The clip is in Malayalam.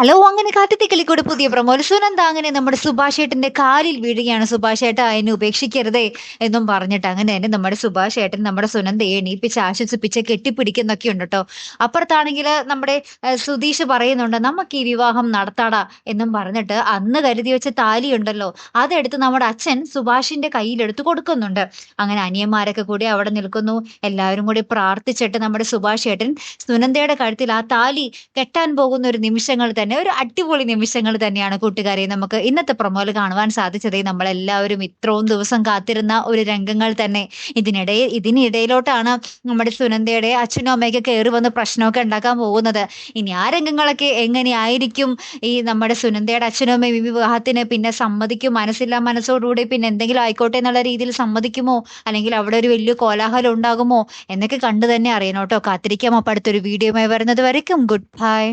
ഹലോ! അങ്ങനെ കാട്ടുതീ പുതിയ പ്രൊമോ. സുനന്ദ അങ്ങനെ നമ്മുടെ സുഭാഷ് ഏട്ടന്റെ കാലിൽ വീഴുകയാണ്. സുഭാഷ് ഏട്ടാ എന്നെ ഉപേക്ഷിക്കരുതേ എന്നും പറഞ്ഞിട്ട്. അങ്ങനെ തന്നെ നമ്മുടെ സുഭാഷ് ഏട്ടൻ നമ്മുടെ സുനന്ദയെ എണീപ്പിച്ച് ആശ്വസിപ്പിച്ച് കെട്ടിപ്പിടിക്കുന്നൊക്കെ ഉണ്ട് ട്ടോ. അപ്പുറത്താണെങ്കില് നമ്മുടെ സുധീഷ് പറയുന്നുണ്ട്, "നമുക്ക് ഈ വിവാഹം നടത്താടാ" എന്നും പറഞ്ഞിട്ട് അന്ന് കരുതി വെച്ച താലിയുണ്ടല്ലോ, അതെടുത്ത് നമ്മുടെ അച്ഛൻ സുഭാഷിന്റെ കയ്യിലെടുത്ത് കൊടുക്കുന്നുണ്ട്. അങ്ങനെ അനിയന്മാരൊക്കെ കൂടി അവിടെ നിൽക്കുന്നു. എല്ലാവരും കൂടി പ്രാർത്ഥിച്ചിട്ട് നമ്മുടെ സുഭാഷ് ഏട്ടൻ സുനന്ദയുടെ കഴുത്തിൽ ആ താലി കെട്ടാൻ പോകുന്ന ഒരു നിമിഷങ്ങൾ തന്നെ ഒരു അടിപൊളി നിമിഷങ്ങൾ തന്നെയാണ് കൂട്ടുകാരെ നമുക്ക് ഇന്നത്തെ പ്രൊമോയിൽ കാണുവാൻ സാധിച്ചത്. നമ്മളെല്ലാവരും ഇത്രയും ദിവസം കാത്തിരുന്ന ഒരു രംഗങ്ങൾ തന്നെ. ഇതിനിടയിലോട്ടാണ് നമ്മുടെ സുനന്ദയുടെ അച്ഛനും അമ്മയൊക്കെ കയറി വന്ന് പ്രശ്നമൊക്കെ ഉണ്ടാക്കാൻ പോകുന്നത്. ഇനി ആ രംഗങ്ങളൊക്കെ എങ്ങനെയായിരിക്കും? ഈ നമ്മുടെ സുനന്ദയുടെ അച്ഛനും അമ്മയും ഈ വിവാഹത്തിന് പിന്നെ സമ്മതിക്കും, മനസ്സില്ലാ മനസ്സോടുകൂടി പിന്നെ എന്തെങ്കിലും ആയിക്കോട്ടെ എന്നുള്ള രീതിയിൽ സമ്മതിക്കുമോ? അല്ലെങ്കിൽ അവിടെ ഒരു വലിയ കോലാഹലം ഉണ്ടാകുമോ എന്നൊക്കെ കണ്ടു തന്നെ അറിയണം കേട്ടോ. കാത്തിരിക്കാം. അപ്പൊ അടുത്തൊരു വീഡിയോയുമായി വരുന്നത് വരയ്ക്കും ഗുഡ് ബൈ.